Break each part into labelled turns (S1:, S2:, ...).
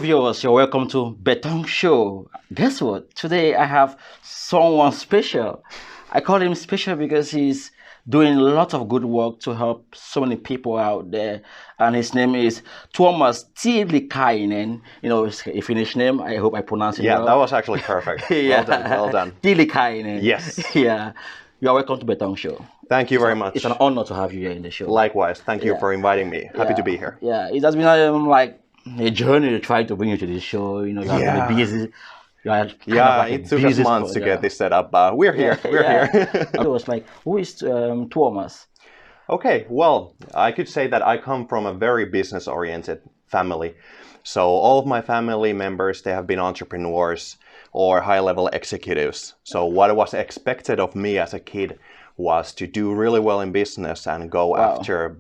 S1: viewers, you're welcome to Betong Show. Guess what? Today I have someone special. I call him special because he's doing a lot of good work to help so many people out there. And his name is Tuomas Tiilikainen. You know, it's a Finnish name. I hope I pronounce it well.
S2: Yeah, that was actually perfect.
S1: Yeah.
S2: Well done, well done.
S1: Tiilikainen.
S2: Yes.
S1: Yeah. You are welcome to Betong Show.
S2: Thank you very much.
S1: It's an honor to have you here in the show.
S2: Likewise. Thank you for inviting me. Happy to be here.
S1: Yeah, it has been like a journey to try to bring you to this show. You know, you have been busy.
S2: It took us months to get this set up, but we're here. We're here.
S1: It was like, who is Tuomas?
S2: Okay, well, I could say that I come from a very business-oriented family. So all of my family members, they have been entrepreneurs or high-level executives. So what was expected of me as a kid was to do really well in business and go after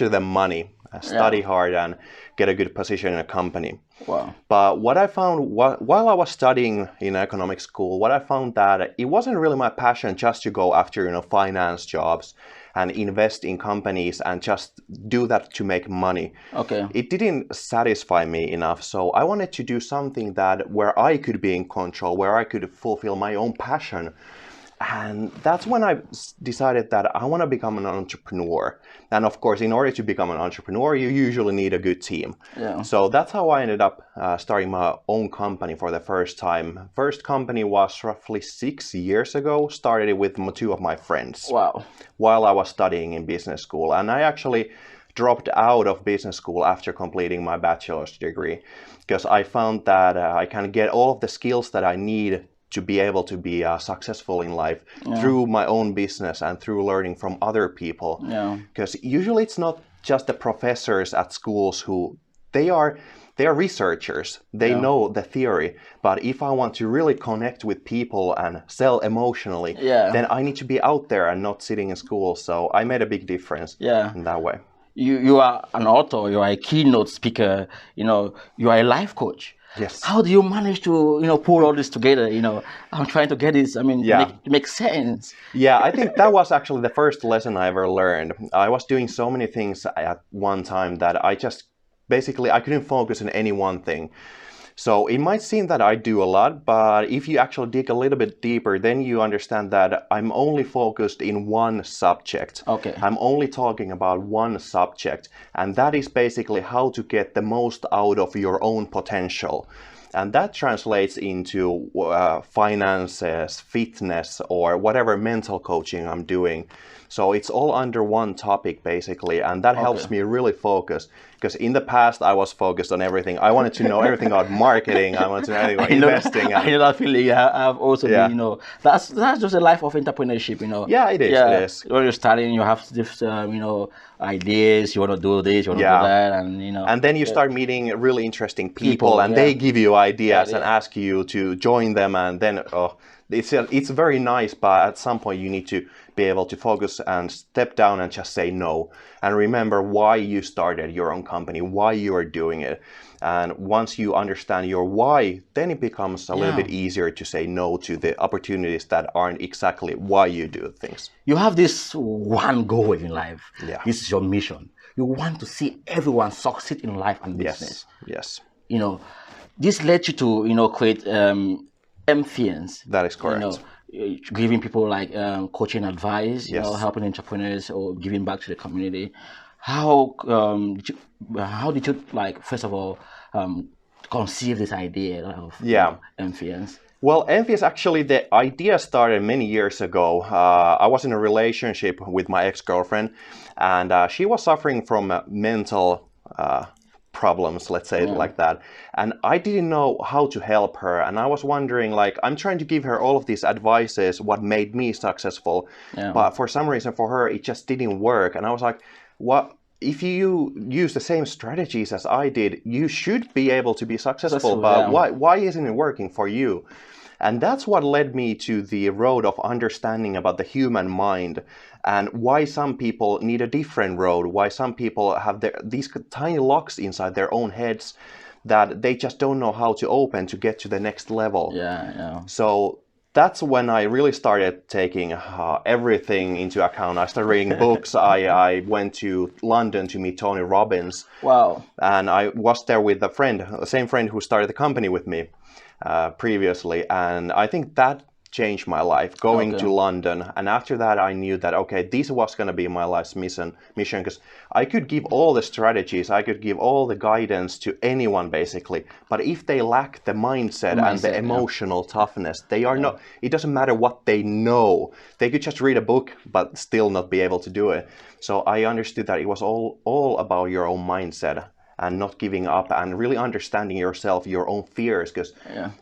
S2: the money, study hard and get a good position in a company.
S1: Wow.
S2: But what I found while I was studying in economic school, what I found that it wasn't really my passion just to go after, finance jobs and invest in companies and just do that to make money.
S1: Okay.
S2: It didn't satisfy me enough. So I wanted to do something where I could be in control, where I could fulfill my own passion. And that's when I decided that I want to become an entrepreneur. And of course, in order to become an entrepreneur, you usually need a good team.
S1: Yeah.
S2: So that's how I ended up starting my own company for the first time. First company was roughly 6 years ago. Started it with two of my friends.
S1: Wow.
S2: While I was studying in business school. And I actually dropped out of business school after completing my bachelor's degree because I found that I can get all of the skills that I need to be able to be successful in life through my own business and through learning from other people. Because usually it's not just the professors at schools who they are researchers. They know the theory. But if I want to really connect with people and sell emotionally, then I need to be out there and not sitting in school. So I made a big difference in that way.
S1: You are an author, you are a keynote speaker, you are a life coach.
S2: Yes.
S1: How do you manage to, pull all this together? I'm trying to get this, make sense.
S2: Yeah, I think that was actually the first lesson I ever learned. I was doing so many things at one time that I couldn't focus on any one thing. So it might seem that I do a lot, but if you actually dig a little bit deeper, then you understand that I'm only focused in one subject.
S1: Okay.
S2: I'm only talking about one subject, and that is basically how to get the most out of your own potential. And that translates into finances, fitness, or whatever mental coaching I'm doing. So it's all under one topic, basically, and that helps me really focus. Because in the past, I was focused on everything. I wanted to know everything about marketing. I wanted to know everything about investing.
S1: I know that feeling. I've also been, that's just a life of entrepreneurship,
S2: Yeah, it is. Yeah. It is.
S1: When you're starting, you have this, ideas. You want to do this, you want to do that, and
S2: And then you start meeting really interesting people and they give you ideas and ask you to join them, and then it's very nice, but at some point you need to be able to focus and step down and just say no and remember why you started your own company, why you are doing it. And once you understand your why, then it becomes a little bit easier to say no to the opportunities that aren't exactly why you do things.
S1: You have this one goal in life.
S2: Yeah.
S1: This is your mission. You want to see everyone succeed in life and business.
S2: Yes.
S1: This led you to, create Emfience.
S2: That is correct.
S1: Giving people like coaching advice, helping entrepreneurs or giving back to the community. How did you first of all conceive this idea of Emfience?
S2: Well, Emfience, actually, the idea started many years ago. I was in a relationship with my ex-girlfriend, and she was suffering from mental problems, let's say it like that. And I didn't know how to help her. And I was wondering, I'm trying to give her all of these advices, what made me successful. But for some reason, for her, it just didn't work. And I was like, what? If you use the same strategies as I did, you should be able to be successful. But why isn't it working for you? And that's what led me to the road of understanding about the human mind and why some people need a different road, why some people have these tiny locks inside their own heads that they just don't know how to open to get to the next level.
S1: Yeah.
S2: So that's when I really started taking everything into account. I started reading books. I went to London to meet Tony Robbins.
S1: Wow.
S2: And I was there with a friend, the same friend who started the company with me previously. And I think that changed my life, going to London. And after that, I knew that, okay, this was going to be my life's mission, because I could give all the strategies, I could give all the guidance to anyone, basically. But if they lack the mindset and the emotional toughness, they are not, it doesn't matter what they know. They could just read a book, but still not be able to do it. So I understood that it was all about your own mindset and not giving up and really understanding yourself, your own fears, because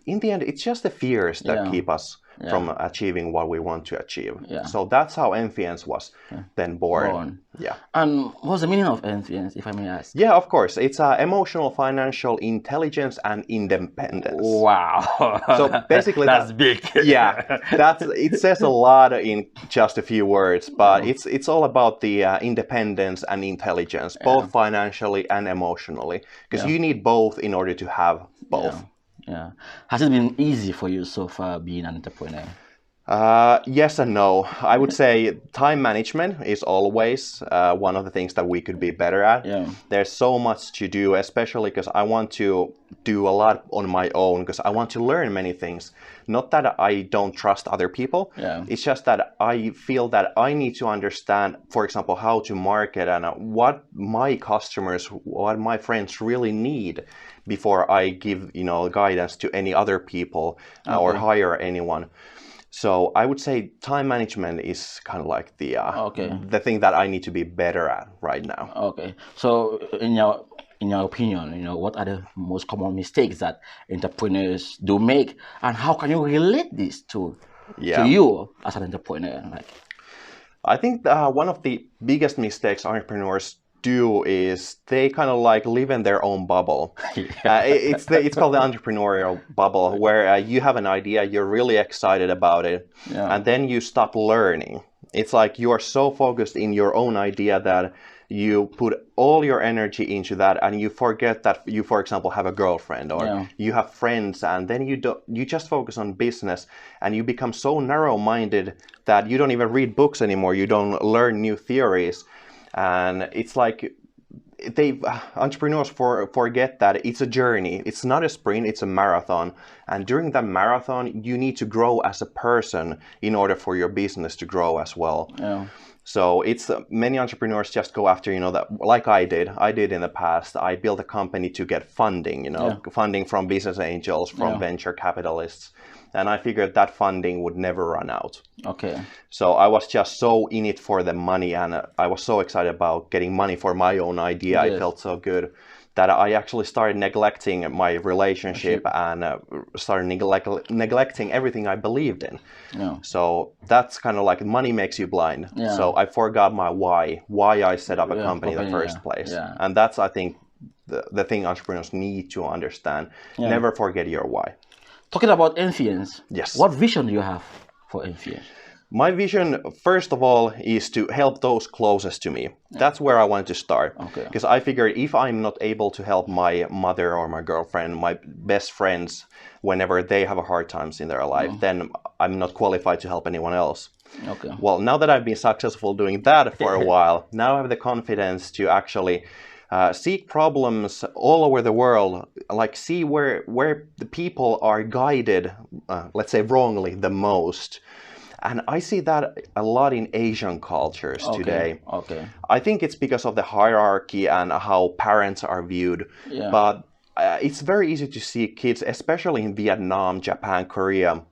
S2: in the end, it's just the fears that keep us from achieving what we want to achieve. So that's how Emfience was then born. Yeah.
S1: And what's the meaning of Emfience, if I may ask?
S2: Yeah, of course. It's emotional, financial intelligence and independence.
S1: Wow.
S2: So basically,
S1: that's big.
S2: Yeah, it says a lot in just a few words, but it's all about the independence and intelligence, both financially and emotionally, because you need both in order to have both.
S1: Yeah. Has it been easy for you so far being an entrepreneur?
S2: Yes and no. I would say time management is always one of the things that we could be better at. There's so much to do, especially because I want to do a lot on my own, because I want to learn many things. Not that I don't trust other people. It's just that I feel that I need to understand, for example, how to market and what my customers, what my friends really need before I give, guidance to any other people or hire anyone. So I would say time management is kind of like the thing that I need to be better at right now.
S1: Okay. So in your opinion, what are the most common mistakes that entrepreneurs do make, and how can you relate this to you as an entrepreneur?
S2: I think one of the biggest mistakes entrepreneurs do is they kind of like live in their own bubble. It's called the entrepreneurial bubble, where you have an idea, you're really excited about it, and then you stop learning. It's like you are so focused in your own idea that you put all your energy into that, and you forget that you, for example, have a girlfriend or you have friends, and then you just focus on business, and you become so narrow-minded that you don't even read books anymore. You don't learn new theories. And it's like entrepreneurs forget that it's a journey. It's not a sprint, it's a marathon. And during that marathon, you need to grow as a person in order for your business to grow as well. So it's many entrepreneurs just go after, that, like I did in the past. I built a company to get funding, funding from business angels, from venture capitalists. And I figured that funding would never run out. So I was just so in it for the money, and I was so excited about getting money for my own idea. It felt so good that I actually started neglecting my relationship and started neglecting everything I believed in. So that's kind of like money makes you blind. So I forgot my why I set up a company in the first place. And that's, I think, the thing entrepreneurs need to understand. Never forget your why.
S1: Talking about Emfience,
S2: yes.
S1: What vision do you have for Emfience?
S2: My vision, first of all, is to help those closest to me. That's where I want to start. Because I figured if I'm not able to help my mother or my girlfriend, my best friends, whenever they have hard times in their life, then I'm not qualified to help anyone else. Well, now that I've been successful doing that for a while, now I have the confidence to actually seek problems all over the world, like see where the people are guided, let's say wrongly, the most. And I see that a lot in Asian cultures today. I think it's because of the hierarchy and how parents are viewed. But it's very easy to see kids, especially in Vietnam, Japan, Korea,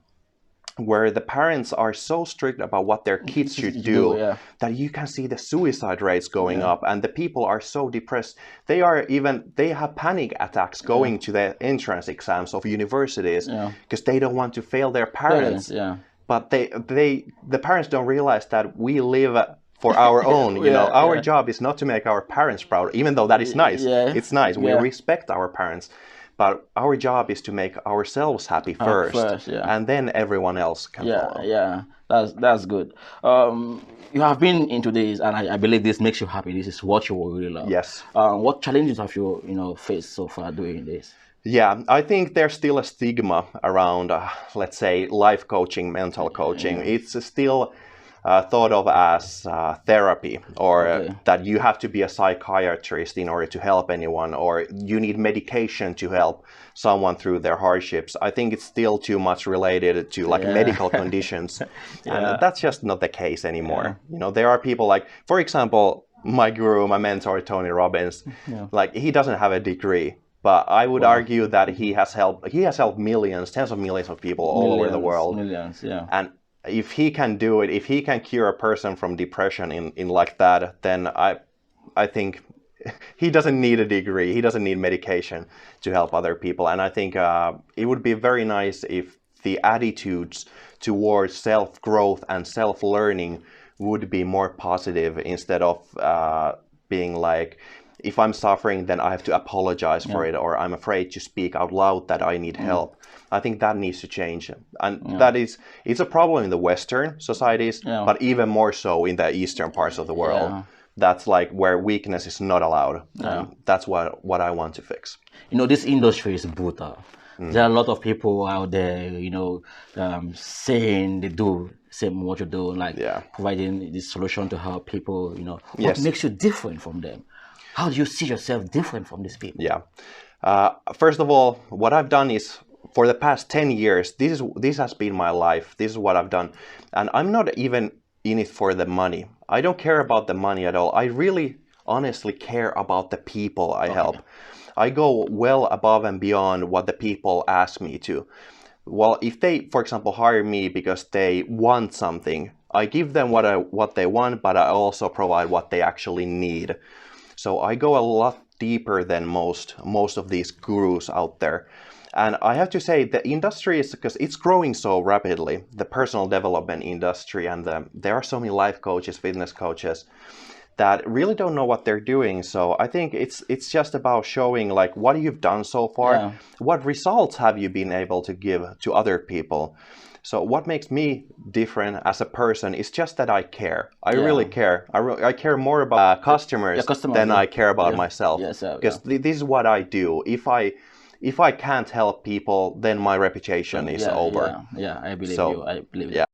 S2: where the parents are so strict about what their kids should do that you can see the suicide rates going up, and the people are so depressed. They have panic attacks going to the entrance exams of universities because they don't want to fail their parents. But the parents don't realize that we live for our own. Our job is not to make our parents proud, even though that is nice. It's nice. We respect our parents. But our job is to make ourselves happy first, and then everyone else can follow.
S1: That's good. You have been into this, and I believe this makes you happy. This is what you really love.
S2: Yes.
S1: What challenges have you faced so far doing this?
S2: Yeah, I think there's still a stigma around, let's say, life coaching, mental coaching. It's still thought of as therapy, or
S1: Okay.
S2: that you have to be a psychiatrist in order to help anyone, or you need medication to help someone through their hardships. I think it's still too much related to like
S1: Yeah.
S2: medical conditions, and
S1: Yeah.
S2: that's just not the case anymore.
S1: Yeah.
S2: You know, there are people like, for example, my guru, my mentor, Tony Robbins,
S1: Yeah.
S2: like he doesn't have a degree. But I would
S1: Wow.
S2: argue that he has helped millions, tens of millions of people all over the world.
S1: Millions, yeah.
S2: And if he can do it, if he can cure a person from depression in like that, then I think he doesn't need a degree. He doesn't need medication to help other people. And I think it would be very nice if the attitudes towards self-growth and self-learning would be more positive, instead of being like, if I'm suffering, then I have to apologize for it, or I'm afraid to speak out loud that I need help. I think that needs to change. And it's a problem in the Western societies, but even more so in the Eastern parts of the world.
S1: Yeah.
S2: That's like where weakness is not allowed. And that's what I want to fix.
S1: You know, this industry is brutal. There are a lot of people out there, you know, saying they do same what you do, like providing this solution to help people, you know. What makes you different from them? How do you see yourself different from these people?
S2: Yeah. First of all, what I've done is, for the past 10 years, this has been my life. This is what I've done. And I'm not even in it for the money. I don't care about the money at all. I really honestly care about the people I help. I go well above and beyond what the people ask me to. Well, if they, for example, hire me because they want something, I give them what they want, but I also provide what they actually need. So I go a lot deeper than most of these gurus out there. And I have to say, the industry is, because it's growing so rapidly, the personal development industry, and there are so many life coaches, fitness coaches, that really don't know what they're doing. So I think it's just about showing like what you've done so far, what results have you been able to give to other people. So what makes me different as a person is just that I care. I really care. I care more about customers than I care about myself. Because this is what I do. If I can't help people, then my reputation is over.
S1: Yeah, I believe you. I believe you.